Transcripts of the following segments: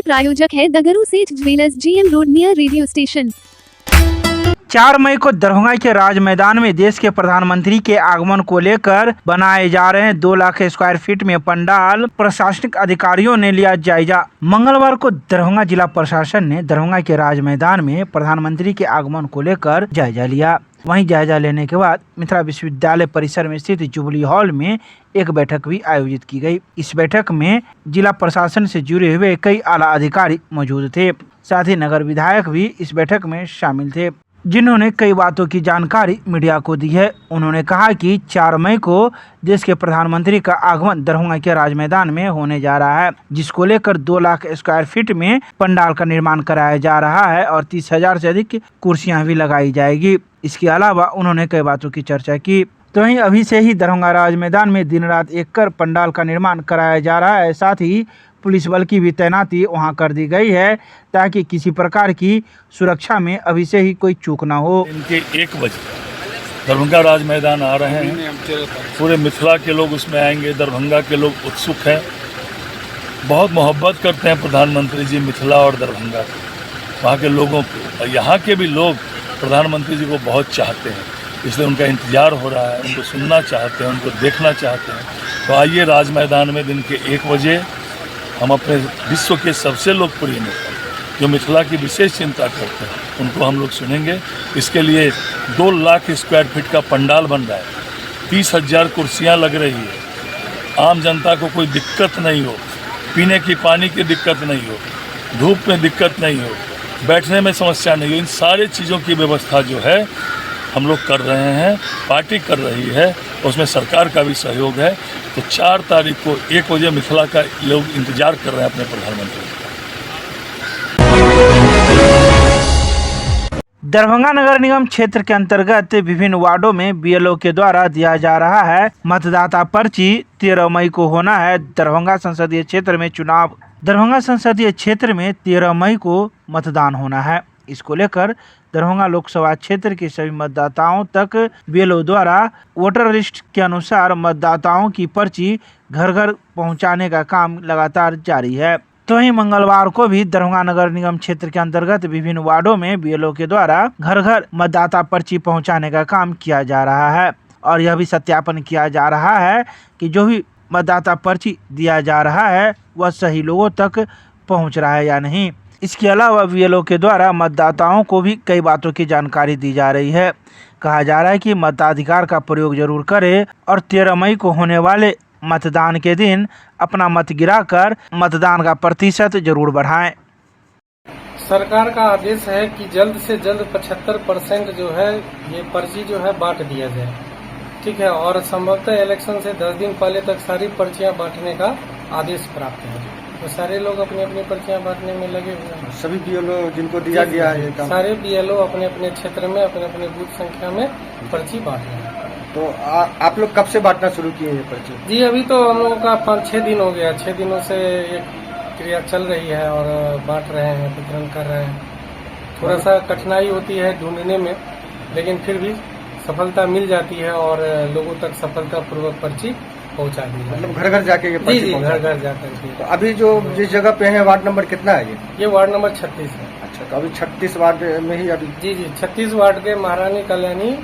प्रायोजक है द गुरु सेठ jewellers, GM road near radio station. 4 मई को दरभंगा के राज मैदान में देश के प्रधानमंत्री के आगमन को लेकर बनाए जा रहे 2 लाख स्क्वायर फीट में पंडाल प्रशासनिक अधिकारियों ने लिया जायजा। मंगलवार को दरभंगा जिला प्रशासन ने दरभंगा के राज मैदान में प्रधानमंत्री के आगमन को लेकर जायजा लिया। वहीं जायजा लेने के बाद मिथिला विश्वविद्यालय परिसर में स्थित जुबली हॉल में एक बैठक भी आयोजित की गई। इस बैठक में जिला प्रशासन से जुड़े हुए कई आला अधिकारी मौजूद थे। साथ ही नगर विधायक भी इस बैठक में शामिल थे, जिन्होंने कई बातों की जानकारी मीडिया को दी है। उन्होंने कहा कि 4 मई को देश के प्रधानमंत्री का आगमन दरभंगा के राज मैदान में होने जा रहा है, जिसको लेकर 2 लाख स्क्वायर फीट में पंडाल का निर्माण कराया जा रहा है और 30,000 से अधिक कुर्सियां भी लगाई जाएगी। इसके अलावा उन्होंने कई बातों की चर्चा की। तो वहीं अभी से ही दरभंगा राज मैदान में दिन रात एक कर पंडाल का निर्माण कराया जा रहा है। साथ ही पुलिस बल की भी तैनाती वहां कर दी गई है, ताकि किसी प्रकार की सुरक्षा में अभी से ही कोई चूक ना हो। इनके 1 बजे दरभंगा राज मैदान आ रहे हैं। पूरे मिथिला के लोग उसमें आएंगे। दरभंगा के लोग उत्सुक हैं, बहुत मोहब्बत करते हैं प्रधानमंत्री जी मिथिला और दरभंगा, वहाँ के लोगों को। और यहाँ के भी लोग प्रधानमंत्री जी को बहुत चाहते हैं, इसलिए उनका इंतज़ार हो रहा है, उनको सुनना चाहते हैं, उनको देखना चाहते हैं। तो आइए राज मैदान में दिन के 1 बजे हम अपने विश्व के सबसे लोकप्रिय नेता जो मिथिला की विशेष चिंता करते हैं उनको हम लोग सुनेंगे। इसके लिए 2 लाख स्क्वायर फीट का पंडाल बन रहा है, 30,000 कुर्सियां लग रही है। आम जनता को कोई दिक्कत नहीं हो, पीने की पानी की दिक्कत नहीं हो, धूप में दिक्कत नहीं हो, बैठने में समस्या नहीं हो, इन सारी चीज़ों की व्यवस्था जो है हम लोग कर रहे हैं, पार्टी कर रही है, उसमें सरकार का भी सहयोग है। तो 4 तारीख को 1 बजे मिथिला का लोग इंतजार कर रहे हैं अपने प्रधानमंत्री का। दरभंगा नगर निगम क्षेत्र के अंतर्गत विभिन्न वार्डों में BLO के द्वारा दिया जा रहा है मतदाता पर्ची। 13 मई को होना है दरभंगा संसदीय क्षेत्र में चुनाव। दरभंगा संसदीय क्षेत्र में 13 मई को मतदान होना है। इसको लेकर दरभंगा लोकसभा क्षेत्र के सभी मतदाताओं तक BLO द्वारा वोटर लिस्ट के अनुसार मतदाताओं की पर्ची घर घर पहुंचाने का काम लगातार जारी है। तो वहीं मंगलवार को भी दरभंगा नगर निगम क्षेत्र के अंतर्गत विभिन्न वार्डों में BLO के द्वारा घर घर मतदाता पर्ची पहुंचाने का काम किया जा रहा है और यह भी सत्यापन किया जा रहा है कि जो भी मतदाता पर्ची दिया जा रहा है वह सही लोगों तक पहुंच रहा है या नहीं। इसके अलावा BLO के द्वारा मतदाताओं को भी कई बातों की जानकारी दी जा रही है। कहा जा रहा है कि मताधिकार का प्रयोग जरूर करें और 13 मई को होने वाले मतदान के दिन अपना मत गिराकर मतदान का प्रतिशत जरूर बढ़ाएं। सरकार का आदेश है कि जल्द से जल्द 75% जो है ये पर्ची जो है बांट दिया जाए, ठीक है। और संभवतः इलेक्शन से 10 दिन पहले तक सारी पर्चियां बांटने का आदेश प्राप्त है। तो सारे लोग अपनी अपनी पर्चियां बांटने में लगे हुए हैं। सभी BLO जिनको दिया गया है सारे BLO अपने अपने क्षेत्र में अपने अपने बूथ संख्या में पर्ची बांट रहे हैं। तो आप लोग कब से बांटना शुरू किए ये पर्ची? जी अभी तो हम लोगों का 5-6 दिन हो गया। 6 दिनों से ये क्रिया चल रही है और बांट रहे हैं, वितरण कर रहे हैं। थोड़ा सा कठिनाई होती है ढूंढने में, लेकिन फिर भी सफलता मिल जाती है और लोगों तक सफलतापूर्वक पर्ची पहुंचा दी है। मतलब घर घर जाके ये पर्ची घर घर जाकर के। तो अभी जो जिस जगह पे है वार्ड नंबर कितना है ये? वार्ड नंबर 36 है। अच्छा, तो अभी 36 वार्ड में ही अभी? जी 36 वार्ड के महारानी कल्याणी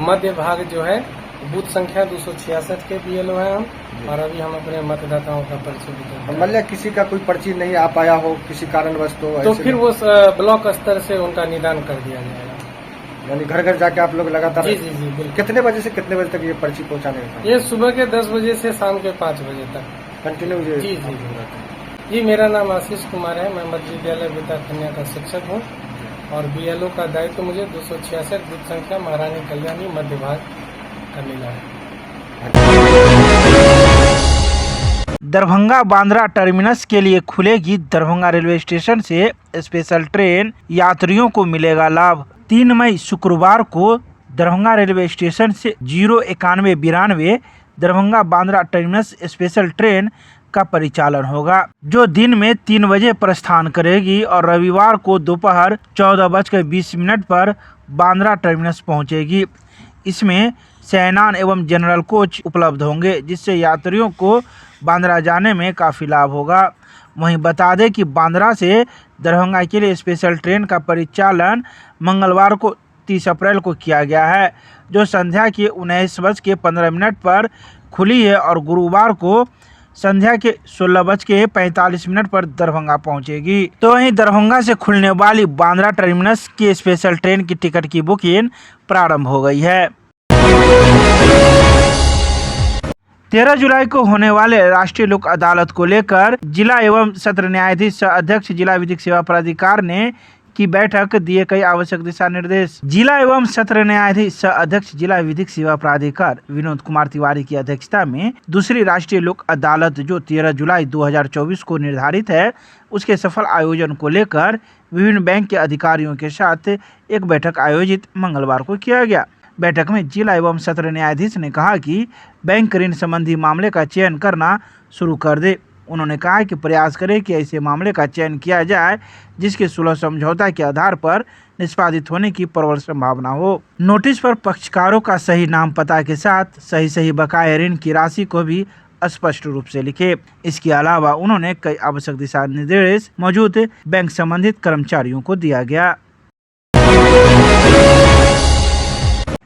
मध्य भाग जो है बूथ संख्या 266 के BLO है हम, और अभी हम अपने मतदाताओं का पर्ची वितरण। मतलब किसी का कोई पर्ची नहीं आ पाया हो किसी कारणवश तो फिर वो ब्लॉक स्तर से उनका निदान कर दिया जाएगा। यानी घर घर जाके आप लोग लगातार? जी बिल्कुल। कितने बजे से कितने बजे तक ये पर्ची पहुंचाने का? ये सुबह के 10 बजे से शाम के 5 बजे तक कंटिन्यू? जी मेरा नाम आशीष कुमार है। मैं मध्य विद्यालय विद्या कन्या का शिक्षक हूँ और BLO का दायित्व मुझे 266 बूथ संख्या महारानी कल्याणी मध्य भाग का मिला है। दरभंगा बांद्रा टर्मिनस के लिए खुलेगी दरभंगा रेलवे स्टेशन से स्पेशल ट्रेन, यात्रियों को मिलेगा लाभ। 3 मई शुक्रवार को दरभंगा रेलवे स्टेशन से 09192 Darbhanga Bandra terminus special train का परिचालन होगा, जो दिन में 3 बजे प्रस्थान करेगी और रविवार को दोपहर 14:20 पर बांद्रा टर्मिनस पहुंचेगी। इसमें शयनान एवं जनरल कोच उपलब्ध होंगे, जिससे यात्रियों को बांद्रा जाने में काफ़ी लाभ होगा। वहीं बता दें कि बांद्रा से दरभंगा के लिए स्पेशल ट्रेन का परिचालन मंगलवार को 30 अप्रैल को किया गया है, जो संध्या के 19:15 पर खुली है और गुरुवार को संध्या के 16:45 पर दरभंगा पहुंचेगी। तो वहीं दरभंगा से खुलने वाली बांद्रा टर्मिनस की स्पेशल ट्रेन की टिकट की बुकिंग प्रारंभ हो गई है। 13 जुलाई को होने वाले राष्ट्रीय लोक अदालत को लेकर जिला एवं सत्र न्यायाधीश सह अध्यक्ष जिला विधिक सेवा प्राधिकार ने की बैठक दिए कई आवश्यक दिशा निर्देश। जिला एवं सत्र न्यायाधीश सह अध्यक्ष जिला विधिक सेवा प्राधिकार विनोद कुमार तिवारी की अध्यक्षता में दूसरी राष्ट्रीय लोक अदालत जो 13 जुलाई 2024 को निर्धारित है, उसके सफल आयोजन को लेकर विभिन्न बैंक के अधिकारियों के साथ एक बैठक आयोजित मंगलवार को किया गया। बैठक में जिला एवं सत्र न्यायाधीश ने कहा कि बैंक ऋण संबंधी मामले का चयन करना शुरू कर दे। उन्होंने कहा कि प्रयास करें कि ऐसे मामले का चयन किया जाए जिसके सुलह समझौता के आधार पर निष्पादित होने की प्रबल संभावना हो। नोटिस पर पक्षकारों का सही नाम पता के साथ सही बकाया ऋण की राशि को भी स्पष्ट रूप से लिखे। इसके अलावा उन्होंने कई आवश्यक दिशा निर्देश मौजूद बैंक संबंधित कर्मचारियों को दिया गया।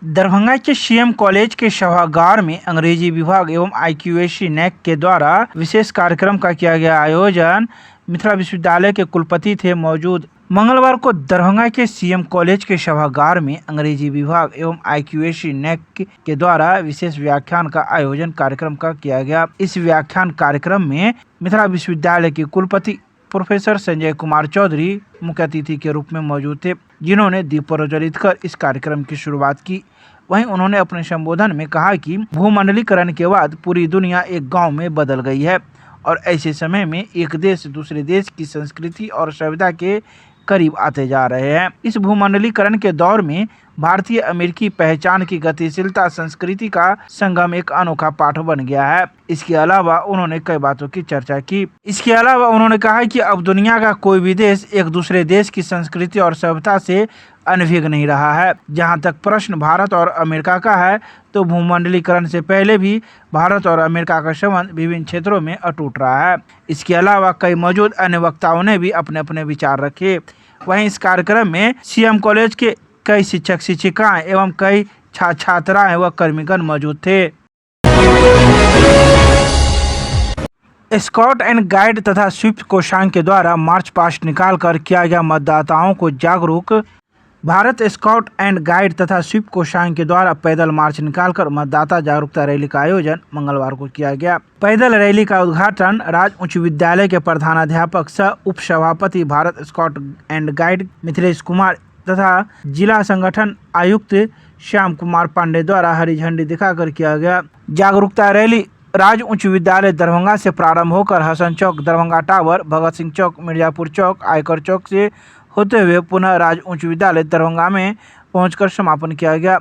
दरभंगा के सीएम कॉलेज के सभागार में अंग्रेजी विभाग एवं IQAC NAC के द्वारा विशेष कार्यक्रम का किया गया आयोजन। मिथिला विश्वविद्यालय के कुलपति थे मौजूद। मंगलवार को दरभंगा के सीएम कॉलेज के सभागार में अंग्रेजी विभाग एवं IQAC NAC के द्वारा विशेष व्याख्यान का आयोजन कार्यक्रम का किया गया। इस व्याख्यान कार्यक्रम में मिथिला विश्वविद्यालय के कुलपति प्रोफेसर संजय कुमार चौधरी मुख्य अतिथि के रूप में मौजूद थे, जिन्होंने दीप प्रज्वलित कर इस कार्यक्रम की शुरुआत की। वहीं उन्होंने अपने संबोधन में कहा कि भूमंडलीकरण के बाद पूरी दुनिया एक गांव में बदल गई है और ऐसे समय में एक देश दूसरे देश की संस्कृति और सभ्यता के करीब आते जा रहे हैं। इस भूमंडलीकरण के दौर में भारतीय अमेरिकी पहचान की गतिशीलता संस्कृति का संगम एक अनोखा पाठ बन गया है। इसके अलावा उन्होंने कई बातों की चर्चा की। इसके अलावा उन्होंने कहा कि अब दुनिया का कोई भी देश एक दूसरे देश की संस्कृति और सभ्यता से अनभिज्ञ नहीं रहा है। जहां तक प्रश्न भारत और अमेरिका का है, तो भूमंडलीकरण से पहले भी भारत और अमेरिका का संबंध विभिन्न क्षेत्रों में अटूट रहा है। इसके अलावा कई मौजूद अन्य वक्ताओं ने भी अपने अपने विचार रखे। वहीं इस कार्यक्रम में सीएम कॉलेज के कई शिक्षक शिक्षिकाएं एवं कई छात्राएं व कर्मीगण मौजूद थे। स्काउट एंड गाइड तथा स्वीप कोषांग के द्वारा मार्च पास्ट निकालकर किया गया मतदाताओं को जागरूक। भारत स्काउट एंड गाइड तथा स्वीप कोषांग के द्वारा पैदल मार्च निकालकर मतदाता जागरूकता रैली का आयोजन मंगलवार को किया गया। पैदल रैली का उद्घाटन राज्य उच्च विद्यालय के प्रधानाध्यापक सह उप सभापति Bharat scout and guide Mithilesh Kumar तथा जिला संगठन आयुक्त श्याम कुमार पांडे द्वारा हरी झंडी दिखाकर किया गया। जागरूकता रैली राज्य उच्च विद्यालय दरभंगा से प्रारंभ होकर हसन चौक, दरभंगा टावर, भगत सिंह चौक, मिर्जापुर चौक, आयकर चौक से होते हुए पुनः राज्य उच्च विद्यालय दरभंगा में पहुंचकर समापन किया गया।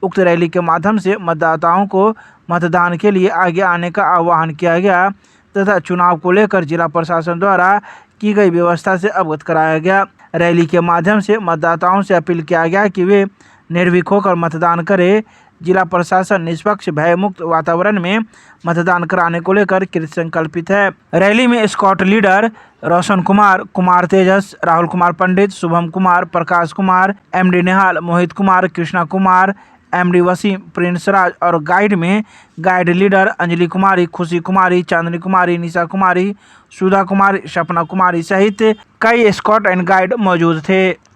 उक्त रैली के माध्यम से मतदाताओं को मतदान के लिए आगे आने का आह्वान किया गया तथा चुनाव को लेकर जिला प्रशासन द्वारा की गई व्यवस्था से अवगत कराया गया। रैली के माध्यम से मतदाताओं से अपील किया गया कि वे निर्भीक होकर मतदान करें। जिला प्रशासन निष्पक्ष भयमुक्त वातावरण में मतदान कराने को लेकर कृत संकल्पित है। रैली में स्काउट लीडर रोशन कुमार, कुमार तेजस, Rahul Kumar Pandit, Shubham Kumar, Prakash Kumar, MD Nehal, Mohit Kumar, Krishna Kumar, MD Wasim, Prince राज और गाइड में गाइड लीडर अंजलि कुमारी, खुशी कुमारी, चांदनी कुमारी, निशा कुमारी, सुधा कुमारी, सपना कुमारी सहित कई स्काउट एंड गाइड मौजूद थे।